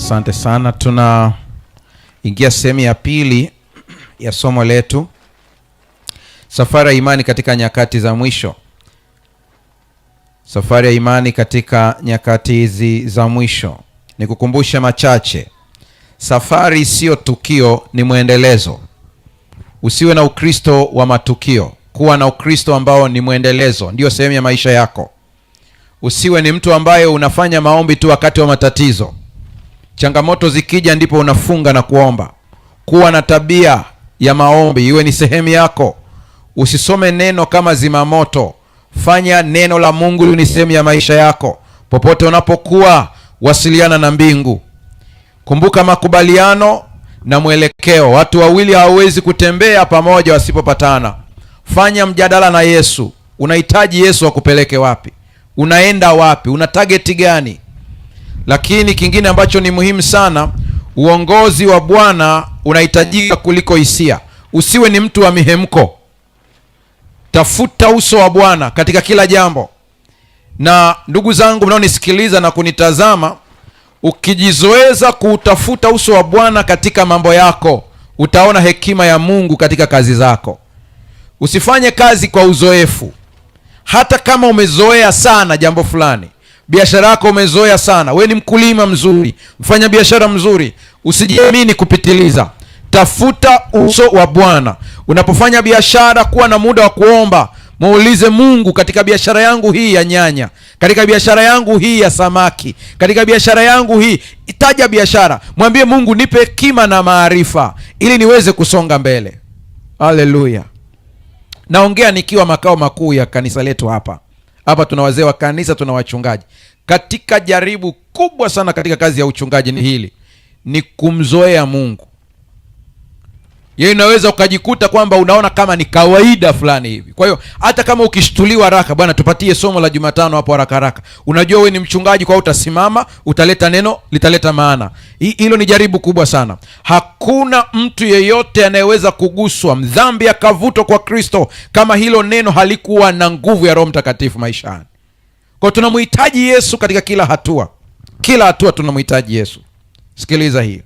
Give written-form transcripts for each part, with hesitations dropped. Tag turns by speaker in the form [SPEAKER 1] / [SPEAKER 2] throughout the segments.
[SPEAKER 1] Asante sana. Tunaingia sehemu ya pili ya somo letu, safari ya imani katika nyakati za mwisho. Safari ya imani katika nyakati hizi za mwisho. Nikukumbushe machache. Safari sio tukio, ni mwendelezo. Usiwe na Ukristo wa matukio. Kuwa na Ukristo ambao ni mwendelezo, ndio sehemu ya maisha yako. Usiwe ni mtu ambaye unafanya maombi tu wakati wa matatizo. Changamoto zikija ndipo unafunga na kuomba. Kuwa na tabia ya maombi, iwe ni sehemu yako. Usisome neno kama zimamoto. Fanya neno la Mungu ni sehemu ya maisha yako. Popote unapokuwa, wasiliana na mbingu. Kumbuka makubaliano na mwelekeo. Watu wawili hawawezi kutembea pamoja wasipopatana. Fanya mjadala na Yesu. Unahitaji Yesu akupeleke wapi? Unaenda wapi? Una target gani? Lakini kingine ambacho ni muhimu sana, uongozi wa Bwana unahitajika kuliko hisia. Usiwe ni mtu wa mihemko. Tafuta uso wa Bwana katika kila jambo. Na ndugu zangu mnaonisikiliza na kunitazama, ukijizoeza kuutafuta uso wa Bwana katika mambo yako, utaona hekima ya Mungu katika kazi zako. Usifanye kazi kwa uzoefu. Hata kama umezoea sana jambo fulani, biashara yako umezoea sana, we ni mkulima mzuri, mfanya biashara mzuri, usijiamini kupitiliza. Tafuta uso wa Bwana. Unapofanya biashara, kuwa na muda wa kuomba. Muulize Mungu, katika biashara yangu hii ya nyanya, katika biashara yangu hii ya samaki, katika biashara yangu hii, itaja biashara, mwambie Mungu, nipe hekima na maarifa ili niweze kusonga mbele. Haleluya. Naongea nikiwa makao makuu ya kanisa letu hapa. Hapa tuna wazee wa kanisa, tuna wachungaji. Katika jaribu kubwa sana katika kazi ya uchungaji ni hili, ni kumzoea Mungu. Yeye unaweza ukajikuta kwamba unaona kama ni kawaida fulani hivi. Kwa hiyo hata kama ukishtuliwa haraka, bwana tupatie somo la Jumatano hapo haraka haraka, unajua wewe ni mchungaji, kwa utasimama, utaleta neno, litaleta maana. Hilo ni jaribu kubwa sana. Hakuna mtu yeyote anayeweza kuguswa, mdhambi akavutwa kwa Kristo, kama hilo neno halikuwa na nguvu ya Roho Mtakatifu maishani. Kwa tunamhitaji Yesu katika kila hatua. Kila hatua tunamhitaji Yesu. Sikiliza hii.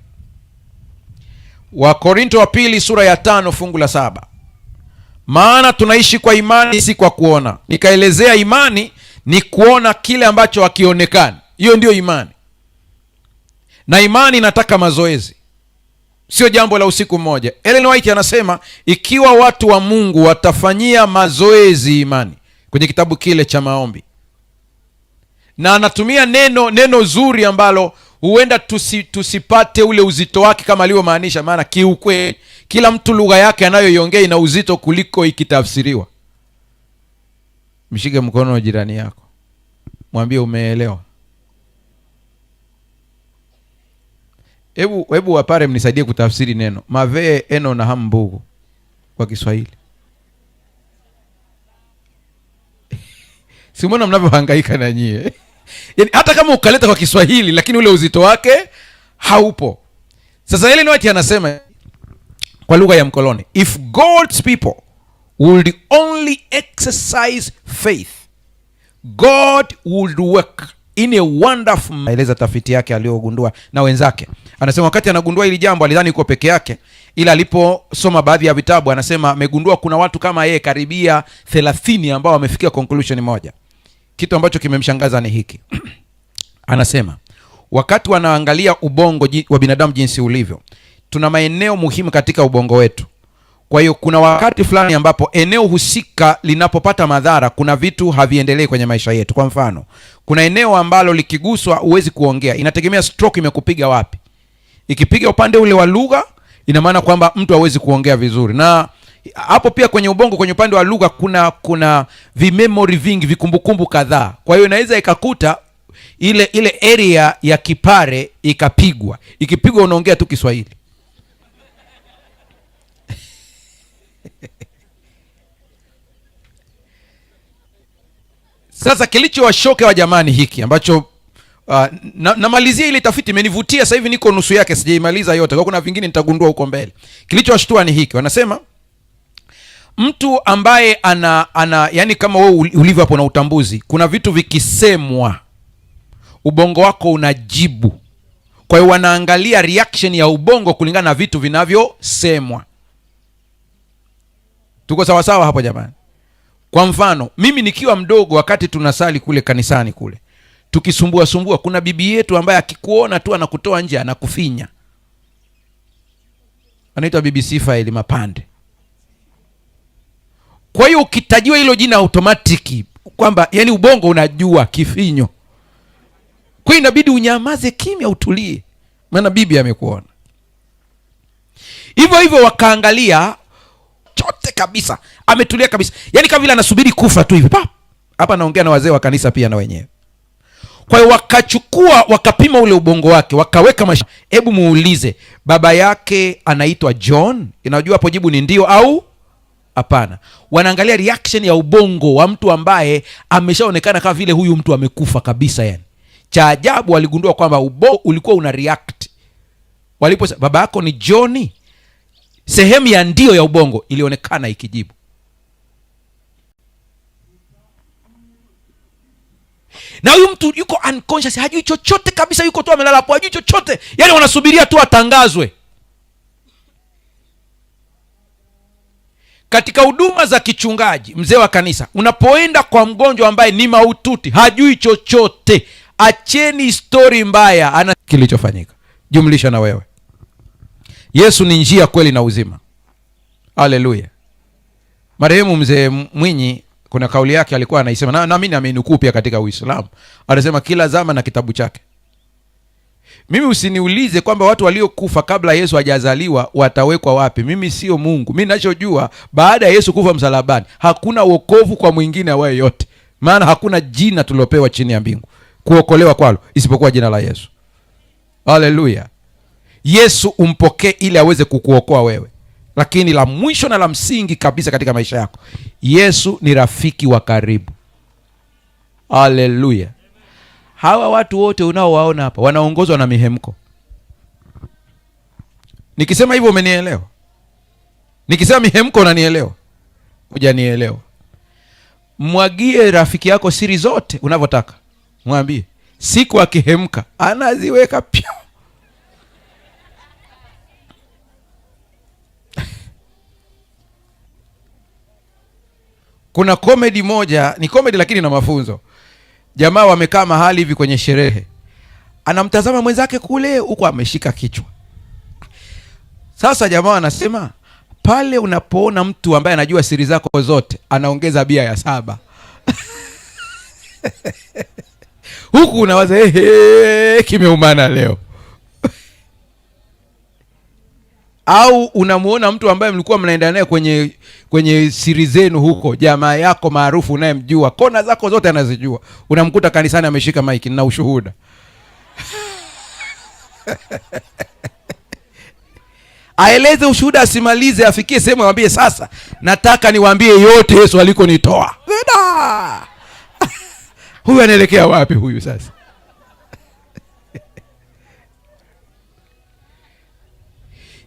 [SPEAKER 1] Wakorintho wa pili sura ya 5 fungu la 7. Maana tunaishi kwa imani, si kwa kuona. Nikaelezea imani ni kuona kile ambacho hakionekani. Hiyo ndio imani. Na imani inataka mazoezi. Sio jambo la usiku mmoja. Ellen White anasema ikiwa watu wa Mungu watafanyia mazoezi imani, kwenye kitabu kile cha maombi. Na anatumia neno zuri ambalo huenda tusipate ule uzito wake kama alivyomaanisha, maana kiukweli kila mtu lugha yake anayoiongea ina uzito kuliko ikitafsiriwa. Mshike mkono wa jirani yako, mwambie umeelewa. Hebu wapare mnisaidie kutafsiri neno mave eno na hambugu kwa Kiswahili. Simona mnavyohangaika na nyie. Yani, hata kama ukaleta kwa Kiswahili lakini ule uzito wake haupo. Sasa Ellen White anasema kwa lugha ya mkoloni, if God's people would only exercise faith, God would work in a wonderful. Maeleza tafiti yake aliyogundua na wenzake. Anasema wakati anagundua hili jambo alidhani yuko peke yake, ila aliposoma baadhi ya vitabu anasema amegundua kuna watu kama yeye karibia 30 ambao wamefikia conclusion moja. Kitu ambacho kimemshangaza ni hiki. Anasema wakati wanaangalia ubongo wa binadamu jinsi ulivyo, tuna maeneo muhimu katika ubongo wetu. Kwa hiyo kuna wakati fulani ambapo eneo husika linapopata madhara, kuna vitu haviendelei kwenye maisha yetu. Kwa mfano, kuna eneo ambalo likiguswa huwezi kuongea. Inategemea stroke imekupiga wapi. Ikipiga upande ule wa lugha, ina maana kwamba mtu hawezi kuongea vizuri. Na hapo pia kwenye ubongo, kwenye upande wa lugha, kuna vimemory vingi, vikumbukumbu kadhaa. Kwa hiyo inaweza ikakuta ile area ya kipare ikapigwa. Ikipigwa unaongea tu Kiswahili. Sasa kilichowashoke wa jamani hiki ambacho namalizia ile tafiti imenivutia, sasa hivi niko nusu yake, sijaimaliza yote. Kwa kuna vingine nitagundua huko mbele. Kilichowashtua ni hiki. Wanasema mtu ambaye yani kama wewe ulivyo hapo na utambuzi, kuna vitu vikisemwa ubongo wako unajibu. Kwa hiyo wanaangalia reaction ya ubongo kulingana na vitu vinavyosemwa. Tuko sawa sawa hapo jamani? Kwa mfano, mimi nikiwa mdogo, wakati tunasali kule kanisani kule, tukisumbua, kuna bibi yetu ambaye akikuona tu anakutoa nje, anakufinya. Anaitwa Bibi Sifa Mapande. Kwa hiyo ukitajiwa hilo jina automatic kwamba yani ubongo unajua kifinyo. Kwa hiyo inabidi unyamaze kimya, utulie, maana bibi amekuona. Hivyo hivyo wakaangalia chote kabisa, ametulia kabisa, yani kama vile anasubiri kufa tu hivi. Hapa naongea na wazee wa kanisa pia na wenyewe. Kwa hiyo wakachukua, wakapima ule ubongo wake, wakaweka hebu muulize, baba yake anaitwa John? Inajua hapo jibu ni ndio au hapana. Wanaangalia reaction ya ubongo wa mtu ambaye ameshaonekana kama vile huyu mtu amekufa kabisa yani. Cha ajabu waligundua kwamba ubongo ulikuwa una react. Walipo baba yako ni John, sehemu ya ndio ya ubongo ilionekana ikijibu. Na huyu mtu yuko unconscious, hajui chochote kabisa, yuko tu amelala hapo, hajui chochote. Yaani wanasubiria tu atangazwe. Katika huduma za kichungaji, mzee wa kanisa, unapoenda kwa mgonjwa ambaye ni mahututi, hajui chochote, acheni story mbaya, ana kilichofanyika. Jumlisha na wewe. Yesu ni njia, kweli na uzima. Haleluya. Marehemu mzee Mwinyi, kuna kauli yake alikuwa anaisema, na mimi ameinukuu pia katika Uislamu. Anasema kila zama na kitabu chake. Mimi usiniulize kwamba watu waliokufa kabla Yesu hajazaliwa watawekwa wapi. Mimi sio Mungu. Mimi ninachojua, baada ya Yesu kufa msalabani, hakuna wokovu kwa mwingine awaye yote. Maana hakuna jina tulopewa chini ya mbingu kuokolewa kwalo isipokuwa jina la Yesu. Haleluya. Yesu umpokee ili aweze kukuokoa wewe. Lakini la mwisho na la msingi kabisa katika maisha yako, Yesu ni rafiki wa karibu. Haleluya. Hawa watu wote unaowaona hapa wanaongozwa na mihemko. Nikisema hivyo umenielewa? Nikisema mihemko unanielewa? Hujanielewa. Mwagie rafiki yako siri zote unavyotaka. Mwambie, siku akihemka anaziweka pia. Kuna comedy moja, ni comedy lakini na mafunzo. Jamaa wamekaa mahali hivi kwenye sherehe, anamtazama mwenzake kule huko ameshika kichwa. Sasa jamaa anasema, pale unapoona mtu ambaye anajua siri zako zote anaongeza bia ya 7 huku unawaza kimeumana leo. Au unamuona mtu ambaye mlikuwa mnaenda naye kwenye siri zenu huko, jamaa yako maarufu unayemjua, kona zako zote anazijua, unamkuta kanisani ameshika maiki na ushuhuda. Aeleze ushuhuda, asimalize, afikie sehemu amwambie, sasa nataka niwaambie yote Yesu alikonitoa. Huyu anaelekea wapi huyu sasa?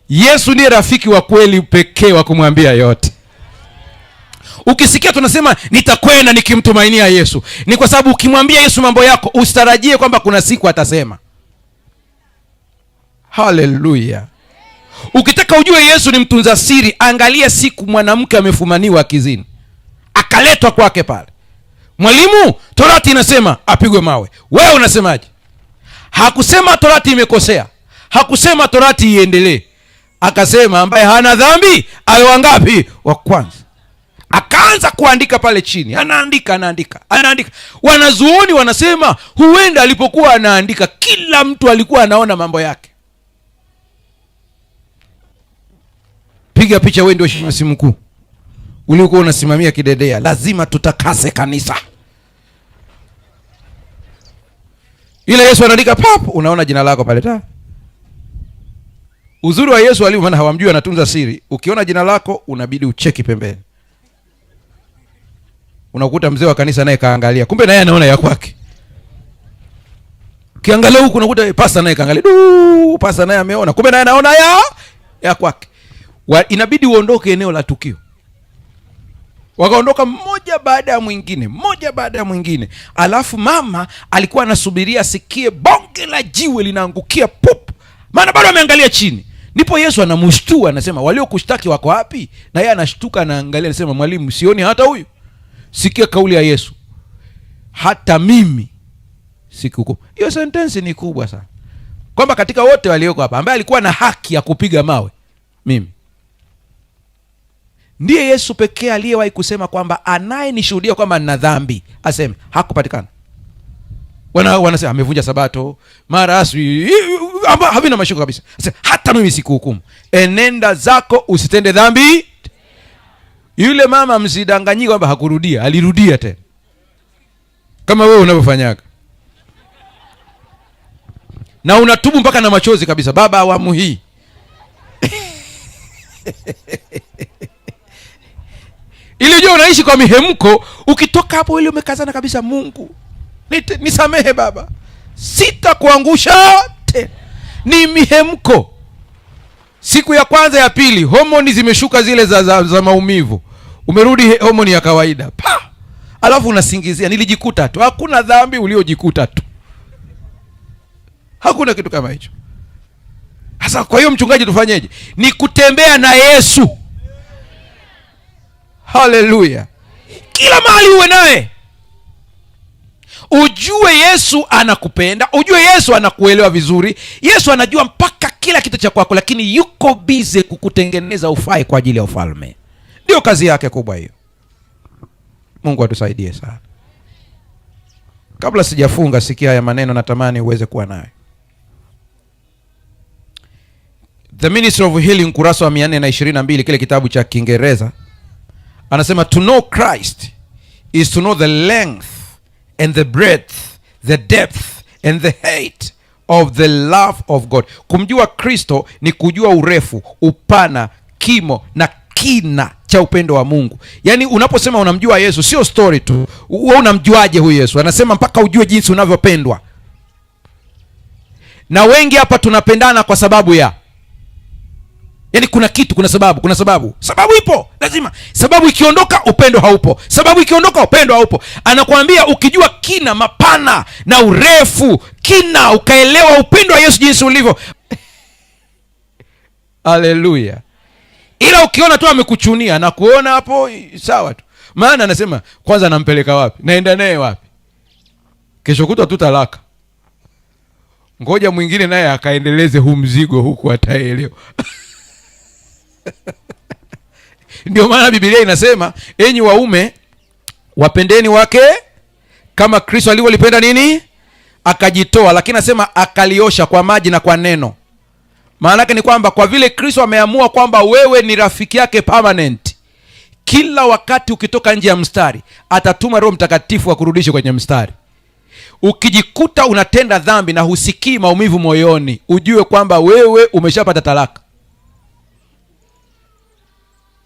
[SPEAKER 1] Yesu ndiye rafiki wa kweli pekee wa kumwambia yote. Ukisikia tunasema nitakwenda nikimtumainia Yesu, ni kwa sababu ukimwambia Yesu mambo yako, usitarajie kwamba kuna siku atasema. Haleluya. Ukitaka ujue Yesu ni mtunza siri, angalia siku mwanamke amefumaniwa kizini, akaletwa kwake pale. Mwalimu, Torati inasema apigwe mawe. Wewe unasemaje? Hakusema Torati imekosea, hakusema Torati iendelee. Akasema ambaye hana dhambi awe wangapi? Wa kwanza. Akaanza kuandika pale chini, anaandika. Wanazuoni wanasema huenda alipokuwa anaandika, kila mtu alikuwa anaona mambo yake. Piga picha, wewe ndio shemasi mkuu, ulikuwa unasimamia kidedea, lazima tutakase kanisa. Ile Yesu anaandika unaona jina lako pale ta. Uzuri wa Yesu alivyo, maana hawamjui anatunza siri. Ukiona jina lako unabidi ucheki pembeni. Unakuta mzee wa kanisa naye kaangalia, kumbe naye anaona ya kwake. Kiangalia huku unakuta pasta naye kaangalia, pasta naye ameona, kumbe naye anaona ya kwake. Inabidi uondoke eneo la tukio. Wakaondoka mmoja baada ya mwingine. Alafu mama alikuwa anasubiria sikie bonge la jiwe linaangukia
[SPEAKER 2] maana bado ameangalia chini. Ndipo Yesu anamshtua, anasema waliokushtaki wako wapi? Na yeye anashtuka, anaangalia, anasema mwalimu, sioni hata huyu? Sikia kauli ya Yesu, hata mimi sikuhukumu. Hiyo sentensi ni kubwa sana, kwamba katika wote walioko hapa ambaye alikuwa na haki ya kupiga mawe, mimi ndiye Yesu pekee aliyewahi kusema kwamba anayenishuhudia kwamba nina dhambi aseme. Hakupatikana. Wanasema amevunja sabato, mara aswi, havina mashiko kabisa. Hata mimi sikuhukumu, enenda zako usitende dhambi. Yule mama msidanganyike kwamba hakurudia, alirudia tena, kama wewe unavyofanyaga, na unatubu mpaka na machozi kabisa, baba awamu hii ili jua unaishi kwa mihemko. Ukitoka hapo ile umekazana kabisa, Mungu nisamehe baba, sitakuangusha tena. Ni mihemko. Siku ya kwanza ya pili homoni zimeshuka, zile za maumivu, umerudi homoni ya kawaida pa, alafu unasingizia nilijikuta tu. Hakuna dhambi uliojikuta tu, hakuna kitu kama hicho. Sasa kwa hiyo mchungaji, tufanyeje? Ni kutembea na Yesu. Haleluya. Kila mahali uwe naye, ujue Yesu anakupenda, ujue Yesu anakuelewa vizuri. Yesu anajua mpaka kila kitu cha kwako, lakini yuko busy kukutengeneza ufae kwa ajili ya ufalme. Ndio kazi yake kubwa hiyo. Mungu atusaidie sana. Kabla sijafunga, sikia haya maneno, natamani uweze kuwa nayo. The Ministry of Healing, kurasa wa 422, kile kitabu cha Kiingereza, anasema to know Christ is to know the length and the breadth, the depth and the height of the love of God. Kumjua Kristo ni kujua urefu, upana, kimo na kina cha upendo wa Mungu. Yaani unaposema unamjua Yesu, sio story tu. Wewe unamjuaje huyu Yesu? Anasema mpaka ujue jinsi unavyopendwa. Na wengi hapa tunapendana kwa sababu ya, yaani kuna kitu, kuna sababu. Sababu ipo, lazima. Sababu ikiondoka upendo haupo. Sababu ikiondoka upendo haupo. Anakuambia ukijua kina, mapana na urefu, kina, ukaelewa upendo wa Yesu jinsi ulivyo. Haleluya. Ila ukiona tu amekuchunia na kuona hapo sawa tu. Maana anasema kwanza nampeleka wapi? Naenda naye wapi? Kesho kutwa tu talaka. Ngoja mwingine naye akaendeleze huu mzigo huku, ataelewa. Ndio maana Biblia inasema enyi waume wapendeni wake kama Kristo alivyolipenda nini? Akajitoa. Lakini nasema akaliosha kwa maji na kwa neno. Maana yake ni kwamba kwa vile Kristo ameamua kwamba wewe ni rafiki yake permanent, kila wakati ukitoka nje ya mstari atatuma Roho Mtakatifu akurudishe kwenye mstari. Ukijikuta unatenda dhambi na husikii maumivu moyoni, ujue kwamba wewe umeshapata talaka.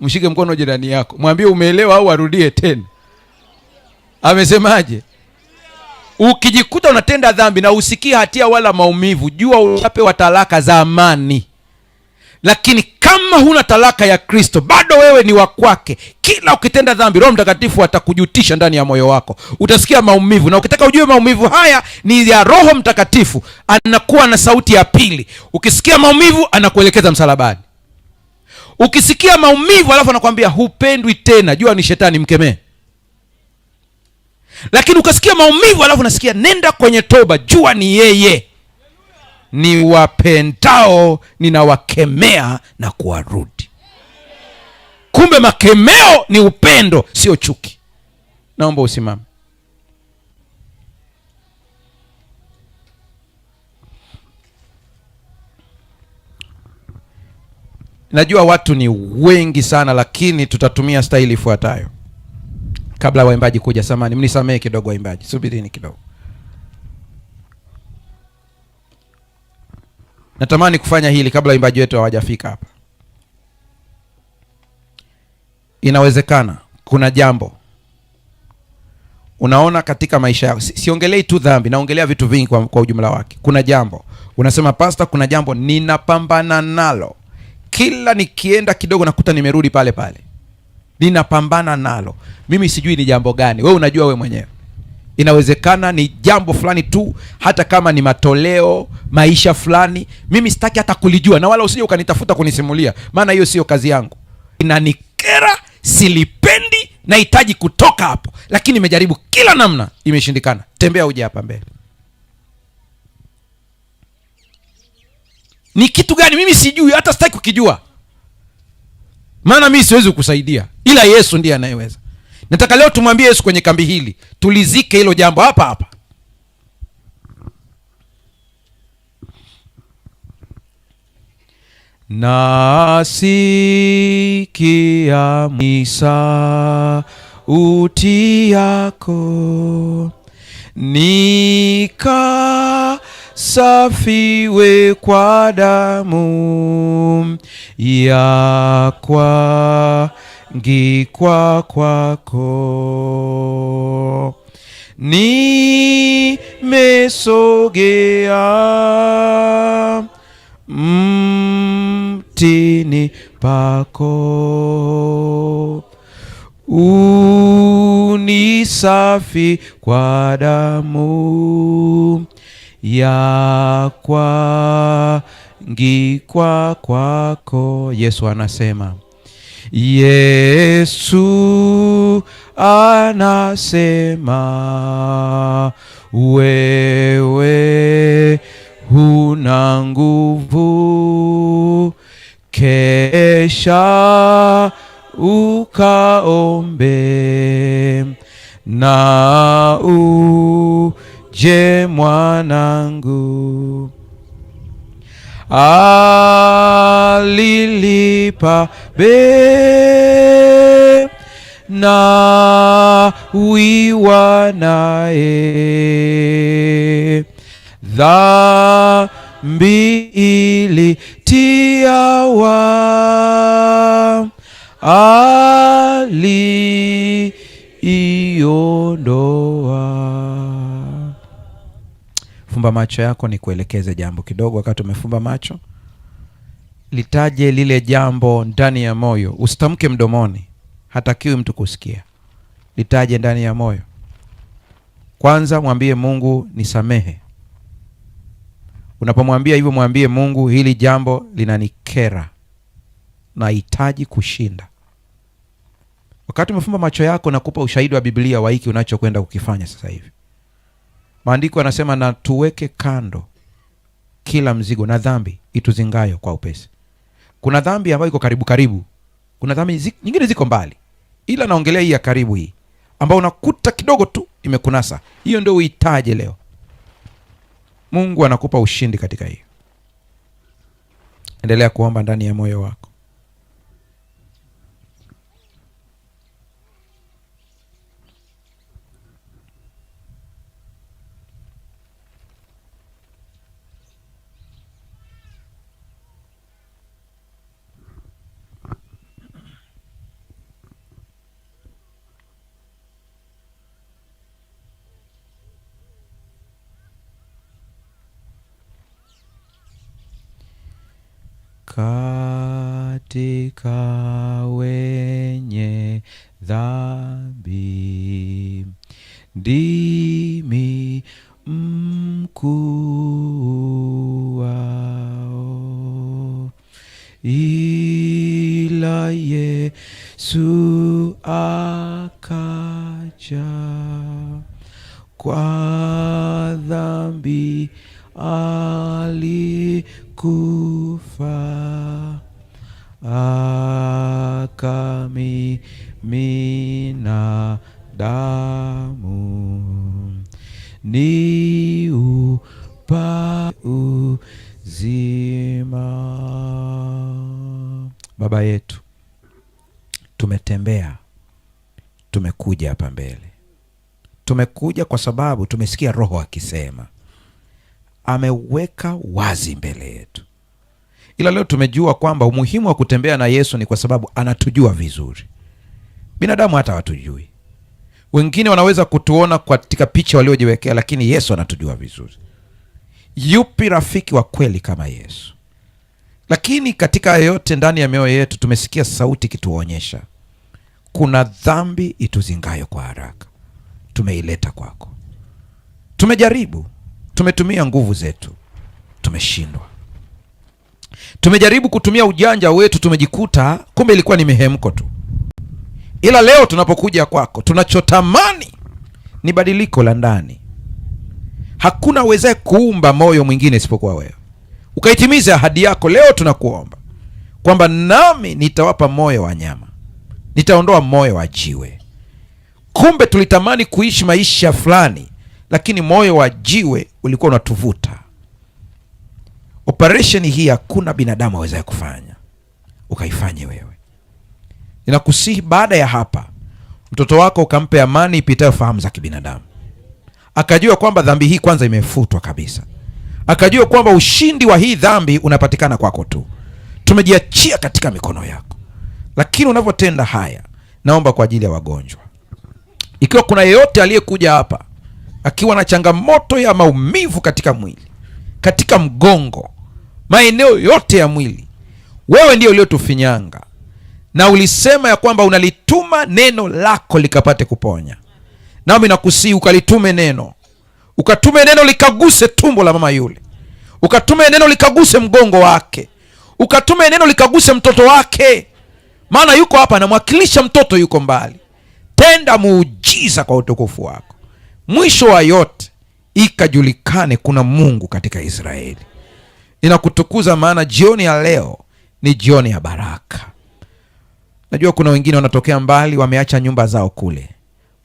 [SPEAKER 2] Mshike mkono jirani yako, mwambie umeelewa au arudie tena. Amesemaje? Ukijikuta unatenda dhambi na usikii hatia wala maumivu, jua ushapewa talaka za amani. Lakini kama huna talaka ya Kristo, bado wewe ni wa kwake. Kila ukitenda dhambi, Roho Mtakatifu atakujutisha ndani ya moyo wako. Utasikia maumivu, na ukitaka ujue maumivu haya ni ya Roho Mtakatifu, anakuwa na sauti ya pili. Ukisikia maumivu, anakuelekeza msalabani. Ukisikia maumivu alafu anakuambia hupendwi tena, jua ni shetani, mkemee. Lakini ukasikia maumivu alafu nasikia nenda kwenye toba, jua ni yeye. Ni wapendao ninawakemea na kuwarudi. Kumbe makemeo ni upendo, sio chuki. Naomba usimame. Najua watu ni wengi sana, lakini tutatumia staili ifuatayo. Kabla waimbaji kuja, samani mnisamehe kidogo waimbaji, subirini kidogo. Natamani kufanya hili kabla waimbaji wetu hawajafika hapa. Inawezekana kuna jambo unaona katika maisha yako, siongelei tu dhambi, naongelea vitu vingi kwa ujumla wake. Kuna jambo unasema, pastor, kuna jambo ninapambana nalo, kila nikienda kidogo nakuta nimerudi pale pale. Ninapambana nalo. Mimi sijui ni jambo gani. Wewe unajua wewe mwenyewe. Inawezekana ni jambo fulani tu, hata kama ni matoleo, maisha fulani. Mimi sitaki hata kulijua, na wala usije ukanitafuta kunisimulia, maana hiyo sio kazi yangu. Inanikera, silipendi, nahitaji kutoka hapo, lakini nimejaribu kila namna, imeshindikana. Tembea uje hapa mbele. Ni kitu gani? Mimi sijui, hata sitaki kukijua, maana mimi siwezi kukusaidia, ila Yesu ndiye anayeweza. Nataka leo tumwambie Yesu kwenye kambi hili, tulizike hilo jambo hapa hapa. Nasikia sauti yako, nikasafiwe kwa damu ya kuangikwa kwako. Nimesogea mtini pako, unisafi kwa damu ya kuangikwa kwako. Yesu anasema, Yesu anasema, wewe huna nguvu, kesha ukaombe na uje mwanangu. Alilipa bei na wiwa naye, dhambi ilitiawa, aliiondoa. Fumba macho yako nikuelekeze jambo kidogo. Wakati umefumba macho, litaje lile jambo ndani ya moyo. Usitamke mdomoni, hatakiwi mtu kusikia. Litaje ndani ya moyo. Kwanza mwambie Mungu, nisamehe. Unapomwambia hivyo, mwambie Mungu, hili jambo linanikera, nahitaji kushinda. Wakati umefumba macho yako, nakupa ushahidi wa Biblia wa hiki unachokwenda kukifanya sasa hivi. Maandiko yanasema, na tuweke kando kila mzigo na dhambi ituzingayo kwa upesi. Kuna dhambi ambayo iko karibu karibu, kuna dhambi nyingine ziko mbali, ila naongelea hii ya karibu, hii ambayo unakuta kidogo tu imekunasa. Hiyo ndio uhitaji leo. Mungu anakupa ushindi katika hiyo. Endelea kuomba ndani ya moyo wako. Katika wenye dhambi ndimi mkuu wao, ila Yesu akaja kwa dhambi alikufa, akamimina damu ni upa uzima. Baba yetu, tumetembea, tumekuja hapa mbele. Tumekuja kwa sababu tumesikia Roho akisema, ameweka wazi mbele yetu. Ila leo tumejua kwamba umuhimu wa kutembea na Yesu ni kwa sababu anatujua vizuri. Binadamu hata watujui. Wengine wanaweza kutuona katika picha waliojiwekea, lakini Yesu anatujua vizuri. Yupi rafiki wa kweli kama Yesu? Lakini katika yote, ndani ya mioyo yetu tumesikia sauti kituonyesha kuna dhambi ituzingayo kwa haraka. Tumeileta kwako. Tumejaribu, tumetumia nguvu zetu, tumeshindwa. Tumejaribu kutumia ujanja wetu, tumejikuta kumbe ilikuwa ni mihemko tu. Ila leo tunapokuja kwako, tunachotamani ni badiliko la ndani. Hakuna uwezaye kuumba moyo mwingine isipokuwa wewe. Ukaitimiza ahadi yako. Leo tunakuomba kwamba nami nitawapa moyo wa nyama, nitaondoa moyo wa jiwe. Kumbe tulitamani kuishi maisha fulani, lakini moyo wa jiwe ulikuwa unatuvuta. Operation hii hakuna binadamu awezaye kufanya, ukaifanye wewe. Ninakusihi baada ya hapa, mtoto wako ukampe amani ipitayo fahamu za kibinadamu. Akajua kwamba dhambi hii kwanza imefutwa kabisa. Akajua kwamba ushindi wa hii dhambi unapatikana kwako tu. Tumejiachia katika mikono yako. Lakini unavyotenda haya, naomba kwa ajili ya wagonjwa. Ikiwa kuna yeyote aliyekuja hapa akiwa na changamoto ya maumivu katika mwili, katika mgongo, maeneo yote ya mwili, wewe ndio uliotufinyanga na ulisema ya kwamba unalituma neno lako likapate kuponya. Nami nakusihi ukalitume neno. Ukatume neno likaguse tumbo la mama yule. Ukatume neno likaguse mgongo wake. Ukatume neno likaguse mtoto wake. Maana yuko hapa anamwakilisha mtoto, yuko mbali. Tenda muujiza kwa utukufu wako. Mwisho wa yote ikajulikane kuna Mungu katika Israeli. Ninakutukuza maana jioni ya leo ni jioni ya baraka. Najua kuna wengine wanatokea mbali, wameacha nyumba zao kule.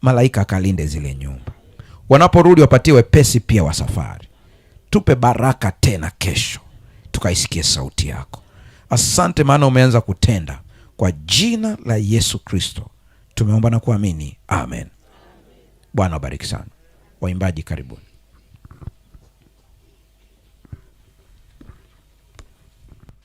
[SPEAKER 2] Malaika akalinde zile nyumba. Wanaporudi wapatie wepesi pia wa safari. Tupe baraka tena kesho, tukaisikie sauti yako. Asante maana umeanza kutenda. Kwa jina la Yesu Kristo tumeomba na kuamini, amen. Bwana wabariki sana. Waimbaji karibuni.